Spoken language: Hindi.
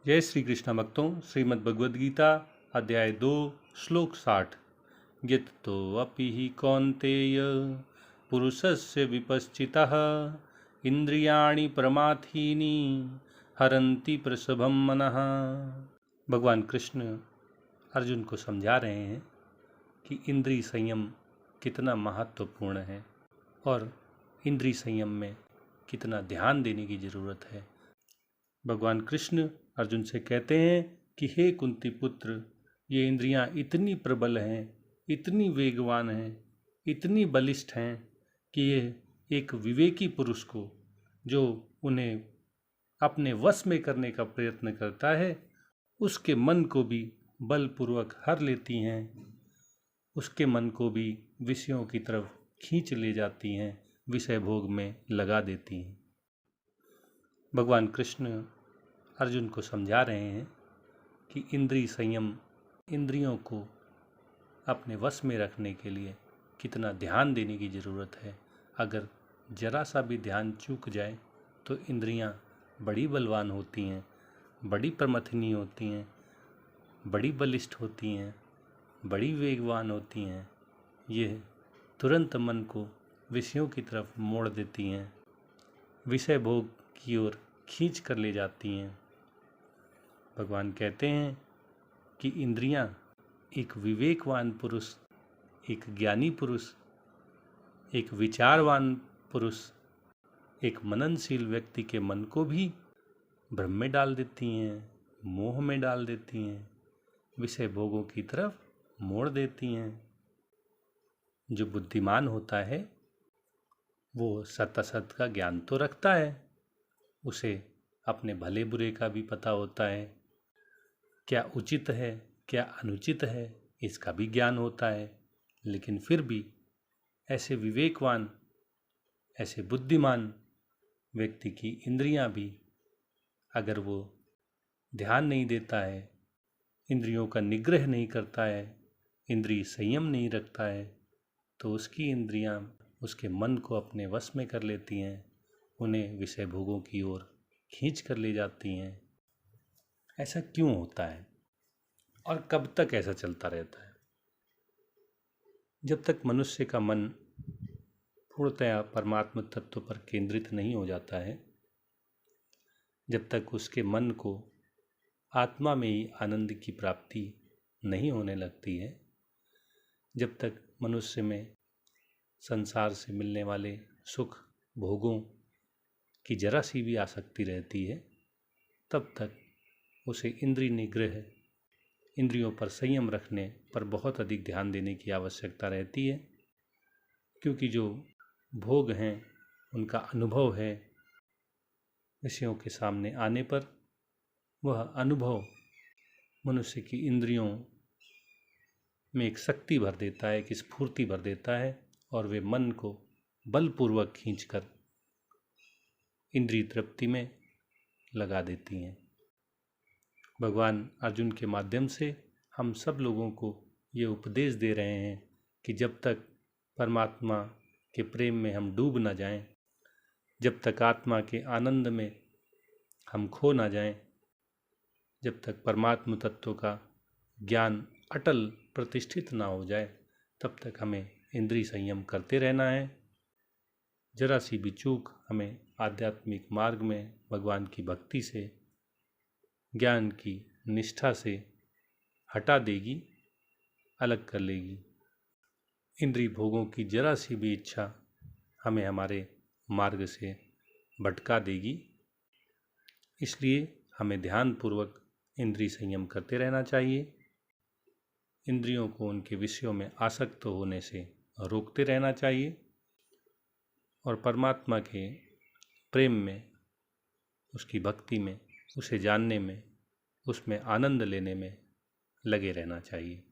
जय श्री कृष्ण भक्तों। श्रीमद् भगवद गीता अध्याय 2 श्लोक 60। यत् तो अपि ही कौन्तेय पुरुषस्य विपश्चितः इंद्रियाणि प्रमाथीनि हरन्ति प्रसभं मनः। भगवान कृष्ण अर्जुन को समझा रहे हैं कि इंद्रिय संयम कितना महत्वपूर्ण है और इंद्रिय संयम में कितना ध्यान देने की ज़रूरत है। भगवान कृष्ण अर्जुन से कहते हैं कि हे कुंती पुत्र, ये इंद्रियां इतनी प्रबल हैं, इतनी वेगवान हैं, इतनी बलिष्ठ हैं कि ये एक विवेकी पुरुष को, जो उन्हें अपने वश में करने का प्रयत्न करता है, उसके मन को भी बलपूर्वक हर लेती हैं, उसके मन को भी विषयों की तरफ खींच ले जाती हैं, विषय भोग में लगा देती हैं। भगवान कृष्ण अर्जुन को समझा रहे हैं कि इंद्रिय संयम, इंद्रियों को अपने वश में रखने के लिए कितना ध्यान देने की ज़रूरत है। अगर जरा सा भी ध्यान चूक जाए तो इंद्रियां बड़ी बलवान होती हैं, बड़ी प्रमथनी होती हैं, बड़ी बलिष्ठ होती हैं, बड़ी वेगवान होती हैं। ये तुरंत मन को विषयों की तरफ मोड़ देती हैं, विषय भोग की ओर खींच कर ले जाती हैं। भगवान कहते हैं कि इंद्रियां एक विवेकवान पुरुष, एक ज्ञानी पुरुष, एक विचारवान पुरुष, एक मननशील व्यक्ति के मन को भी भ्रम में डाल देती हैं, मोह में डाल देती हैं, विषय भोगों की तरफ मोड़ देती हैं। जो बुद्धिमान होता है वो सत असत का ज्ञान तो रखता है, उसे अपने भले बुरे का भी पता होता है, क्या उचित है क्या अनुचित है इसका भी ज्ञान होता है। लेकिन फिर भी ऐसे विवेकवान, ऐसे बुद्धिमान व्यक्ति की इंद्रियां भी, अगर वो ध्यान नहीं देता है, इंद्रियों का निग्रह नहीं करता है, इंद्रिय संयम नहीं रखता है, तो उसकी इंद्रियां उसके मन को अपने वश में कर लेती हैं, उन्हें विषय भोगों की ओर खींच कर ले जाती हैं। ऐसा क्यों होता है और कब तक ऐसा चलता रहता है? जब तक मनुष्य का मन पूर्णतया परमात्म तत्व पर केंद्रित नहीं हो जाता है, जब तक उसके मन को आत्मा में ही आनंद की प्राप्ति नहीं होने लगती है, जब तक मनुष्य में संसार से मिलने वाले सुख भोगों की जरा सी भी आसक्ति रहती है, तब तक उसे इंद्रिय निग्रह, इंद्रियों पर संयम रखने पर बहुत अधिक ध्यान देने की आवश्यकता रहती है। क्योंकि जो भोग हैं उनका अनुभव है, विषयों के सामने आने पर वह अनुभव मनुष्य की इंद्रियों में एक शक्ति भर देता है, एक स्फूर्ति भर देता है, और वे मन को बलपूर्वक खींचकर इंद्रिय तृप्ति में लगा देती हैं। भगवान अर्जुन के माध्यम से हम सब लोगों को ये उपदेश दे रहे हैं कि जब तक परमात्मा के प्रेम में हम डूब ना जाएं, जब तक आत्मा के आनंद में हम खो ना जाएं, जब तक परमात्म तत्व का ज्ञान अटल प्रतिष्ठित ना हो जाए, तब तक हमें इंद्रिय संयम करते रहना है। जरा सी भी चूक हमें आध्यात्मिक मार्ग में भगवान की भक्ति से, ज्ञान की निष्ठा से हटा देगी, अलग कर लेगी। इंद्रिय भोगों की जरा सी भी इच्छा हमें हमारे मार्ग से भटका देगी। इसलिए हमें ध्यानपूर्वक इंद्रिय संयम करते रहना चाहिए, इंद्रियों को उनके विषयों में आसक्त होने से रोकते रहना चाहिए, और परमात्मा के प्रेम में, उसकी भक्ति में, उसे जानने में, उसमें आनंद लेने में लगे रहना चाहिए।